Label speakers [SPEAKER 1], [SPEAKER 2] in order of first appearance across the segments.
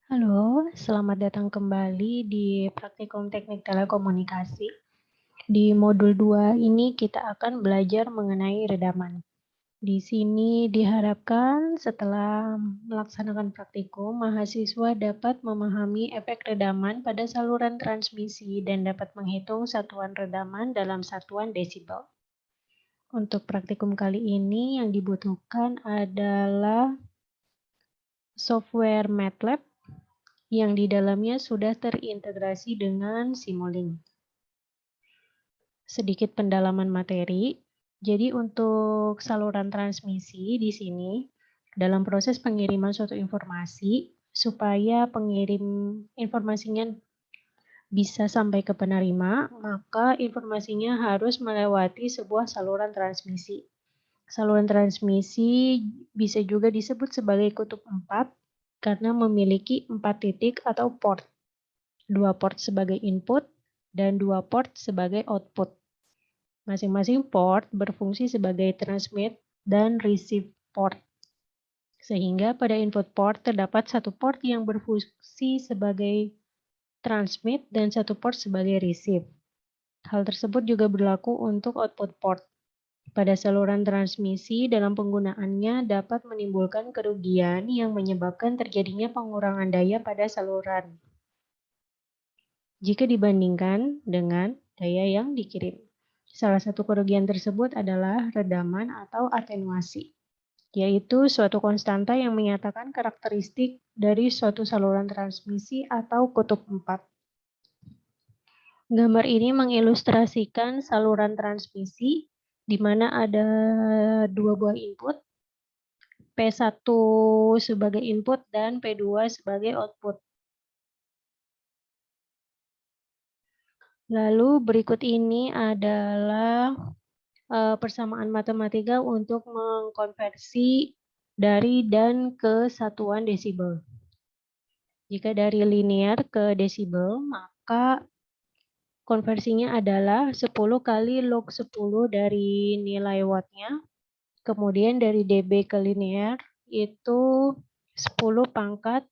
[SPEAKER 1] Halo, selamat datang kembali di Praktikum Teknik Telekomunikasi. Di modul 2 ini kita akan belajar mengenai redaman. Di sini diharapkan setelah melaksanakan praktikum, mahasiswa dapat memahami efek redaman pada saluran transmisi dan dapat menghitung satuan redaman dalam satuan desibel. Untuk praktikum kali ini yang dibutuhkan adalah software MATLAB yang di dalamnya sudah terintegrasi dengan Simulink. Sedikit pendalaman materi. Jadi untuk saluran transmisi di sini, dalam proses pengiriman suatu informasi, supaya pengirim informasinya bisa sampai ke penerima, maka informasinya harus melewati sebuah saluran transmisi. Saluran transmisi bisa juga disebut sebagai kutub 4 karena memiliki 4 titik atau port. 2 port sebagai input dan 2 port sebagai output. Masing-masing port berfungsi sebagai transmit dan receive port. Sehingga pada input port terdapat satu port yang berfungsi sebagai transmit dan satu port sebagai receive. Hal tersebut juga berlaku untuk output port. Pada saluran transmisi, dalam penggunaannya dapat menimbulkan kerugian yang menyebabkan terjadinya pengurangan daya pada saluran jika dibandingkan dengan daya yang dikirim. Salah satu kerugian tersebut adalah redaman atau atenuasi, yaitu suatu konstanta yang menyatakan karakteristik dari suatu saluran transmisi atau kutub 4. Gambar ini mengilustrasikan saluran transmisi di mana ada dua buah input, P1 sebagai input dan P2 sebagai output. Lalu berikut ini adalah persamaan matematika untuk mengkonversi dari dan ke satuan desibel. Jika dari linear ke desibel, maka konversinya adalah 10 kali log 10 dari nilai wattnya. Kemudian dari dB ke linear itu 10 pangkat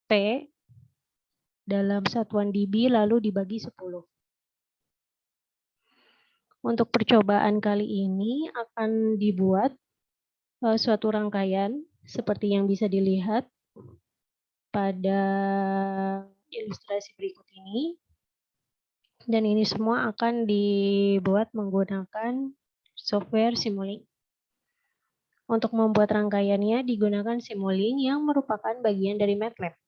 [SPEAKER 1] P dalam satuan dB lalu dibagi 10. Untuk percobaan kali ini akan dibuat suatu rangkaian seperti yang bisa dilihat pada ilustrasi berikut ini. Dan ini semua akan dibuat menggunakan software Simulink. Untuk membuat rangkaiannya digunakan Simulink yang merupakan bagian dari MATLAB.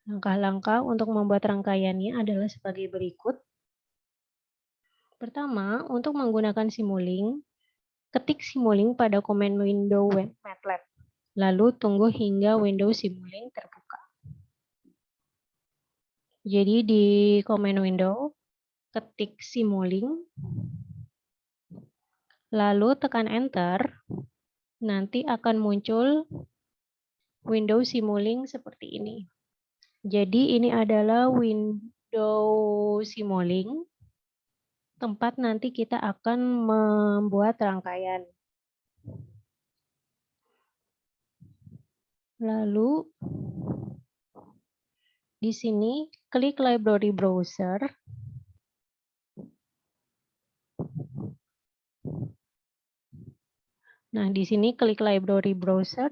[SPEAKER 1] Langkah-langkah untuk membuat rangkaiannya adalah sebagai berikut. Pertama, untuk menggunakan Simulink, ketik Simulink pada command window MATLAB. Lalu tunggu hingga window Simulink terbuka. Jadi di command window, ketik Simulink, lalu tekan enter, nanti akan muncul window Simulink seperti ini. Jadi ini adalah window Simulink, tempat nanti kita akan membuat rangkaian. Lalu di sini klik library browser. Nah, di sini klik library browser.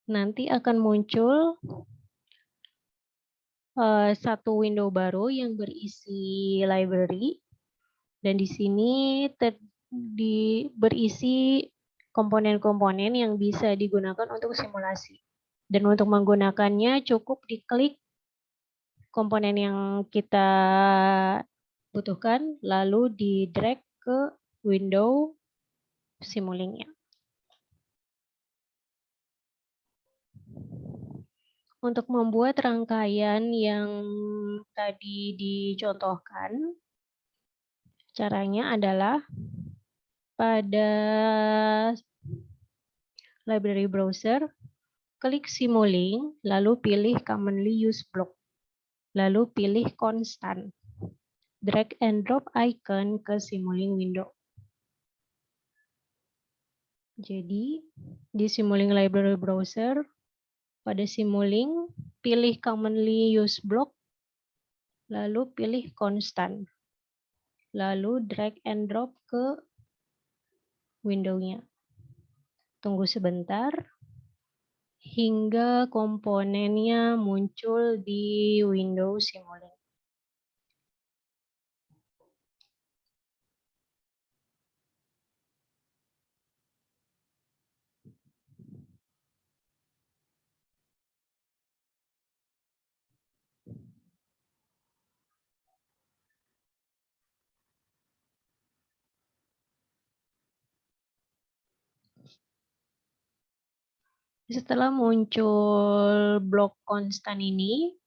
[SPEAKER 1] Nanti akan muncul satu window baru yang berisi library. Dan di sini berisi komponen-komponen yang bisa digunakan untuk simulasi. Dan untuk menggunakannya cukup diklik komponen yang kita butuhkan, lalu di-drag ke window Simulink-nya. Untuk membuat rangkaian yang tadi dicontohkan, caranya adalah pada library browser, klik Simulink, lalu pilih commonly used block, lalu pilih constant. Drag and drop icon ke Simulink window. Jadi di Simulink library browser, pada Simulink pilih commonly used block, lalu pilih constant. Lalu drag and drop ke window-nya. Tunggu sebentar hingga komponennya muncul di window Simulink. Setelah muncul blok konstan ini,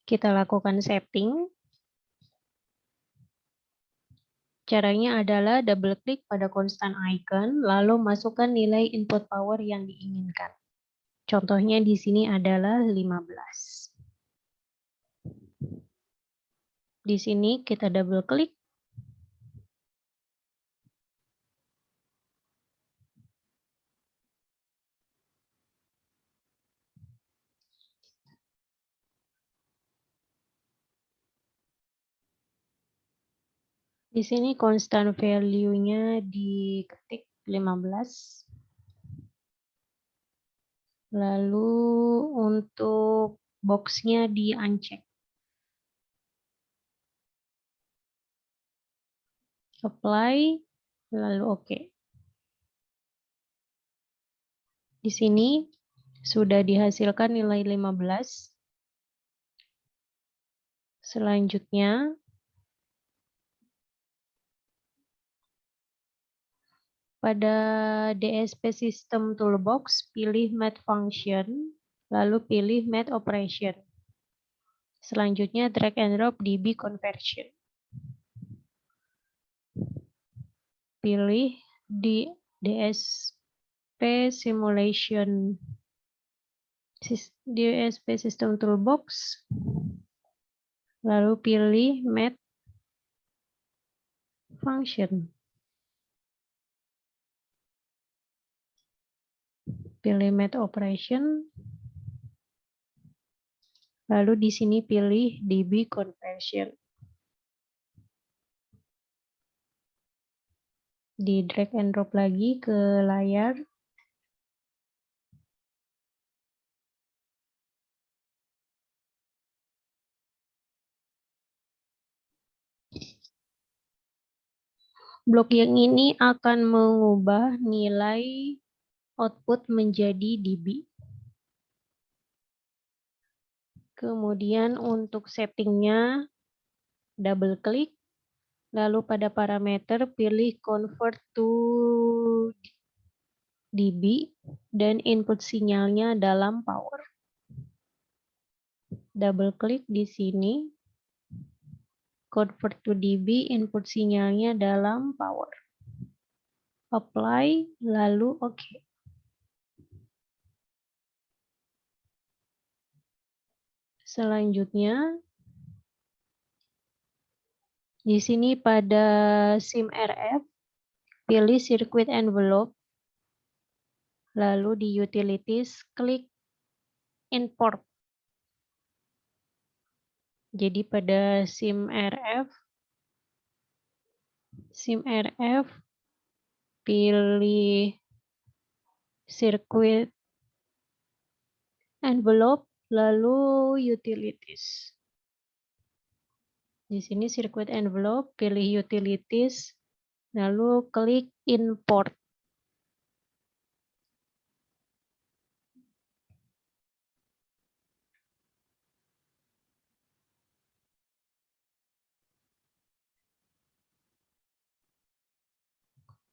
[SPEAKER 1] kita lakukan setting. Caranya adalah double klik pada konstan icon, lalu masukkan nilai input power yang diinginkan. Contohnya di sini adalah 15. Di sini kita double klik. Di sini constant value-nya diketik 15. Lalu untuk box-nya di uncheck. Apply, lalu oke. Di sini sudah dihasilkan nilai 15. Selanjutnya, pada DSP System Toolbox, pilih Math Function, lalu pilih Math Operation. Selanjutnya, drag and drop DB Conversion. Pilih di DSP Simulation, DSP System Toolbox, lalu pilih Math Function. Pilih Math Operation, lalu di sini pilih DB Conversion. Di drag and drop lagi ke layar. Blok yang ini akan mengubah nilai output menjadi dB. Kemudian untuk settingnya, double klik, lalu pada parameter pilih convert to dB dan input sinyalnya dalam power. Double klik di sini, convert to dB, input sinyalnya dalam power. Apply, lalu oke. Selanjutnya, di sini pada SIM-RF, pilih circuit envelope, lalu di utilities, klik import. Jadi pada SIM-RF, pilih circuit envelope, lalu utilities. Di sini circuit envelope, pilih utilities, lalu klik import.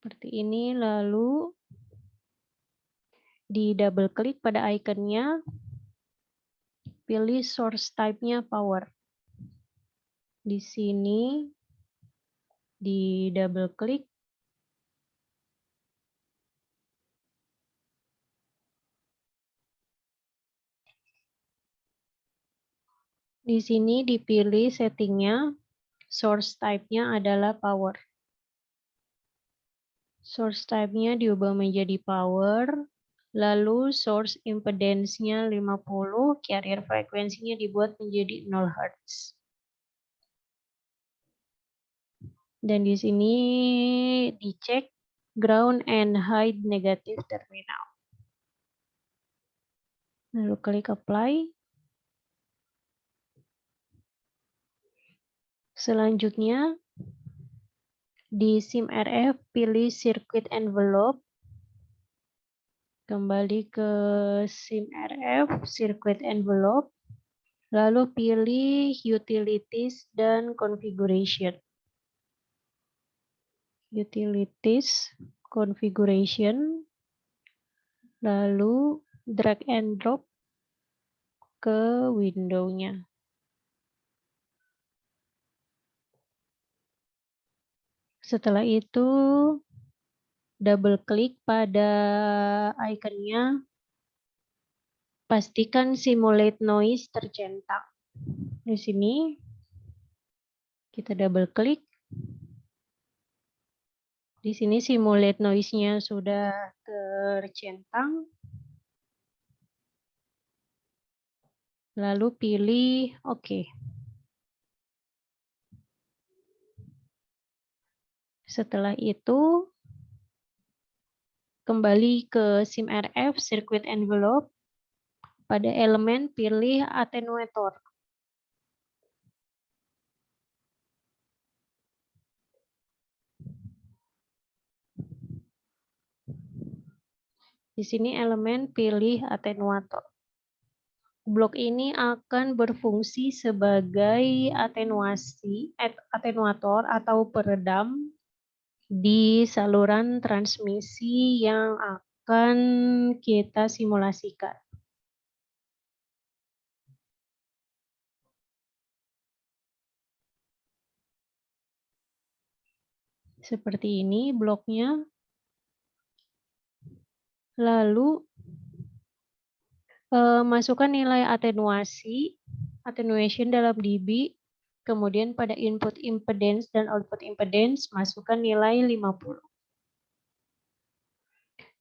[SPEAKER 1] Seperti ini, lalu di double klik pada ikonnya, pilih source type-nya power. Di sini di double klik, di sini dipilih settingnya, source type-nya adalah power. Source type-nya diubah menjadi power, Lalu source impedance-nya 50, carrier frekuensinya dibuat menjadi 0 Hz. Dan di sini dicek ground and hide negative terminal. Lalu klik apply. Selanjutnya di SIM-RF pilih circuit envelope. Kembali ke SIM-RF, circuit envelope. Lalu pilih utilities dan configuration. Utilities, configuration. Lalu drag and drop ke window-nya. Setelah itu double klik pada ikonnya, pastikan simulate noise tercentang. Di sini kita double klik. Di sini simulate noise-nya sudah tercentang. Lalu pilih OK. Setelah itu kembali ke SIM-RF circuit envelope. Pada elemen pilih attenuator. Di sini elemen pilih attenuator. Blok ini akan berfungsi sebagai attenuator atau peredam di saluran transmisi yang akan kita simulasikan. Seperti ini bloknya. Lalu masukkan nilai attenuation dalam dB. Kemudian pada input impedance dan output impedance masukkan nilai 50.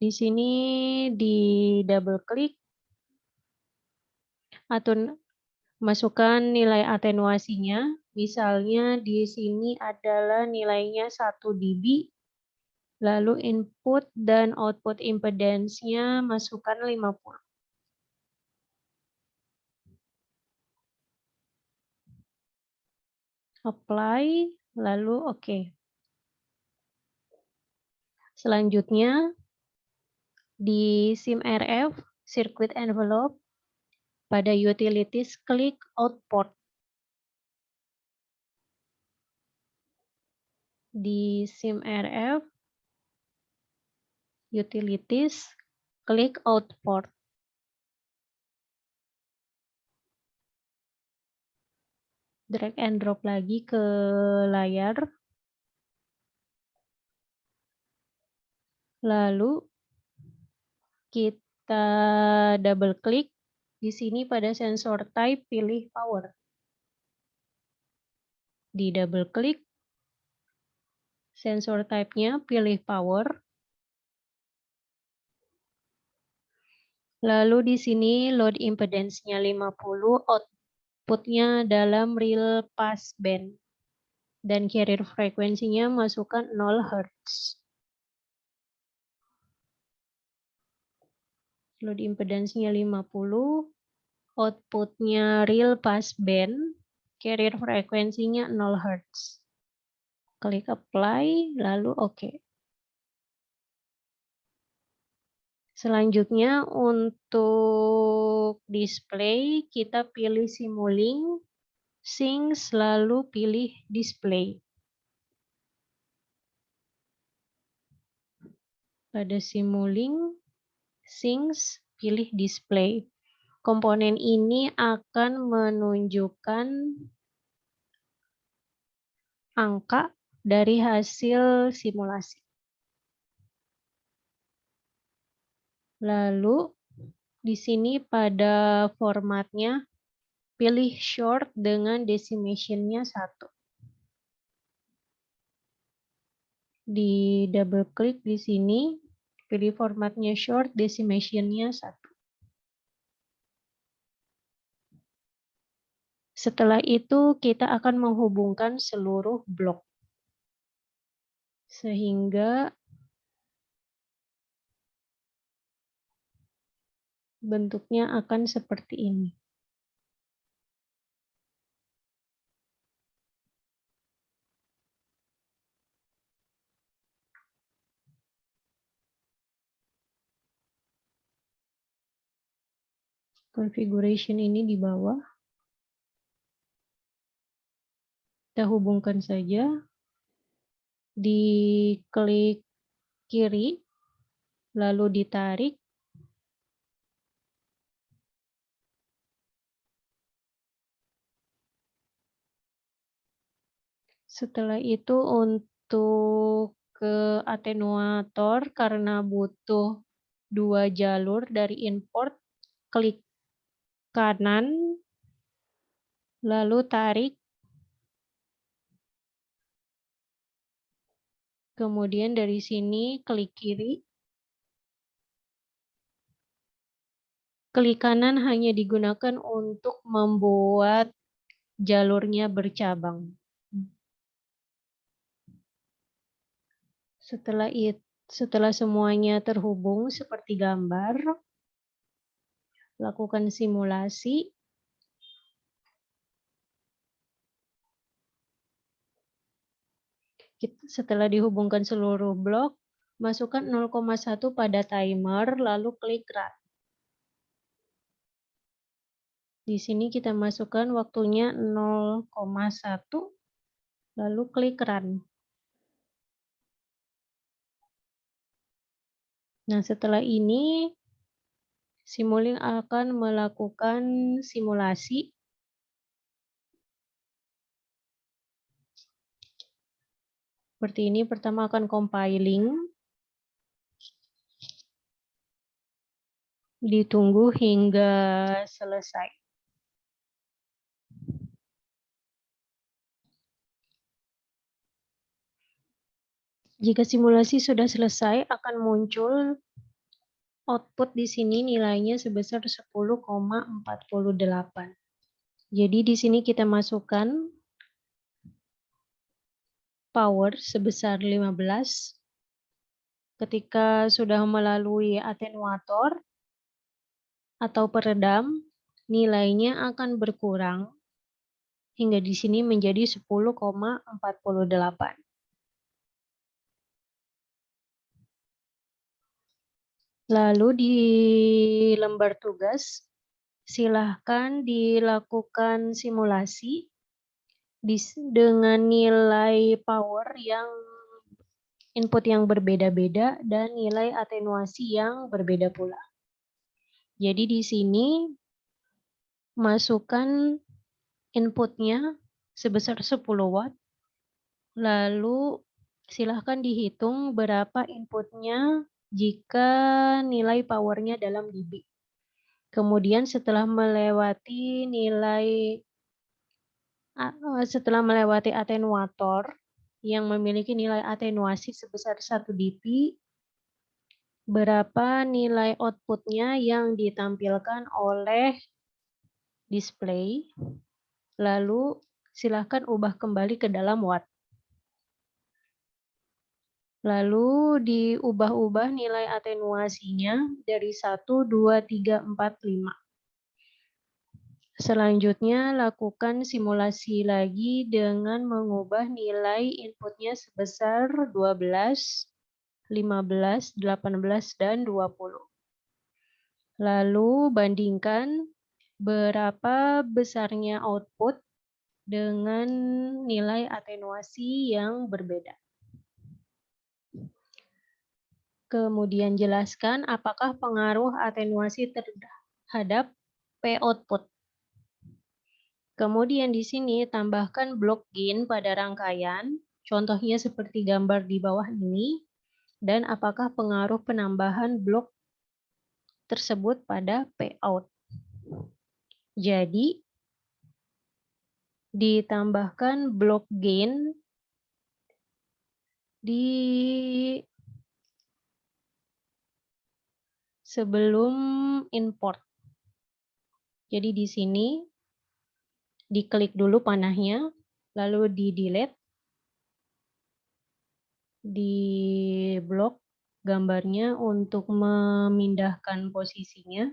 [SPEAKER 1] Di sini di double klik atau masukkan nilai atenuasinya. Misalnya di sini adalah nilainya 1 dB. Lalu input dan output impedance-nya masukkan 50. Apply, lalu OK. Selanjutnya di SIM-RF circuit envelope pada utilities klik output. Di SIM-RF utilities klik output. Drag and drop lagi ke layar. Lalu kita double klik di sini pada sensor type pilih power. Di double klik sensor type-nya pilih power. Lalu di sini load impedance-nya 50, output-nya dalam real pass band. Dan carrier frekuensinya masukkan 0 Hz. Load impedance-nya 50, output-nya real pass band, carrier frekuensinya 0 Hz. Klik apply, lalu OK. Selanjutnya untuk display, kita pilih Simulink, Syncs, lalu pilih display. Pada Simulink, Syncs, pilih display. Komponen ini akan menunjukkan angka dari hasil simulasi. Lalu di sini pada formatnya pilih short dengan decimation-nya 1. Di double klik di sini Pilih formatnya short, decimation-nya 1. Setelah itu kita akan menghubungkan seluruh blok. Sehingga bentuknya akan seperti ini. Configuration ini di bawah. Kita hubungkan saja. Diklik kiri, lalu ditarik. Setelah itu untuk ke atenuator karena butuh 2 jalur dari import, klik kanan, lalu tarik. Kemudian dari sini klik kiri. Klik kanan hanya digunakan untuk membuat jalurnya bercabang. Setelah semuanya terhubung seperti gambar, lakukan simulasi. Setelah dihubungkan seluruh blok, masukkan 0,1 pada timer, lalu klik run. Di sini kita masukkan waktunya 0,1, lalu klik run. Nah, setelah ini, Simulink akan melakukan simulasi. Seperti ini, pertama akan compiling. Ditunggu hingga selesai. Jika simulasi sudah selesai, akan muncul output di sini nilainya sebesar 10,48. Jadi di sini kita masukkan power sebesar 15. Ketika sudah melalui atenuator atau peredam, nilainya akan berkurang hingga di sini menjadi 10,48. Lalu di lembar tugas, silahkan dilakukan simulasi dengan nilai power yang input yang berbeda-beda dan nilai atenuasi yang berbeda pula. Jadi di sini masukkan inputnya sebesar 10 watt, lalu silahkan dihitung berapa inputnya jika nilai powernya dalam dB. Kemudian setelah melewati atenuator yang memiliki nilai atenuasi sebesar 1 dB, berapa nilai outputnya yang ditampilkan oleh display, lalu silahkan ubah kembali ke dalam watt. Lalu diubah-ubah nilai atenuasinya dari 1, 2, 3, 4, 5. Selanjutnya, lakukan simulasi lagi dengan mengubah nilai inputnya sebesar 12, 15, 18, dan 20. Lalu bandingkan berapa besarnya output dengan nilai atenuasi yang berbeda. Kemudian jelaskan apakah pengaruh atenuasi terhadap P output. Kemudian di sini tambahkan blok gain pada rangkaian, contohnya seperti gambar di bawah ini, dan apakah pengaruh penambahan blok tersebut pada P-out. Jadi, ditambahkan blok gain di sebelum import. Jadi di sini diklik dulu panahnya, lalu di-delete, di-blok gambarnya untuk memindahkan posisinya.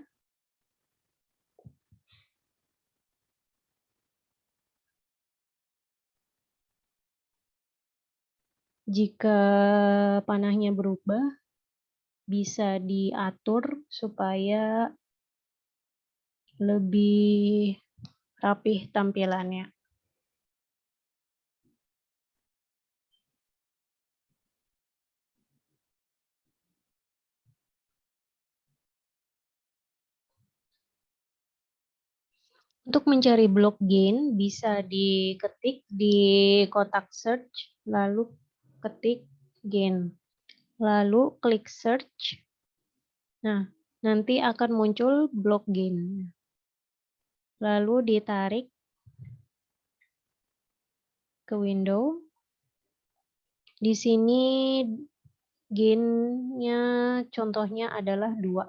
[SPEAKER 1] Jika panahnya berubah, bisa diatur supaya lebih rapih tampilannya. Untuk mencari blok gain, bisa diketik di kotak search, lalu ketik gain. Lalu klik search. Nah, nanti akan muncul blok gain. Lalu ditarik ke window. Di sini gain-nya contohnya adalah 2.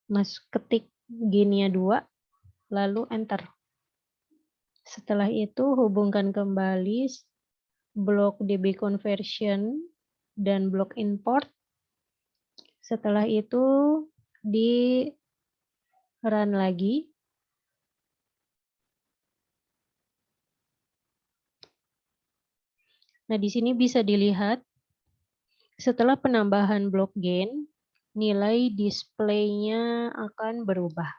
[SPEAKER 1] Mas ketik gain-nya 2, lalu enter. Setelah itu hubungkan kembali blok DB conversion dan blok import. Setelah itu di run lagi. Nah, di sini bisa dilihat setelah penambahan blok gain, nilai display-nya akan berubah.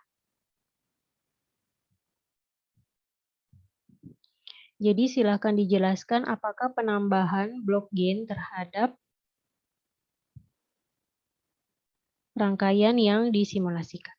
[SPEAKER 1] Jadi silakan dijelaskan apakah penambahan blok gain terhadap rangkaian yang disimulasikan.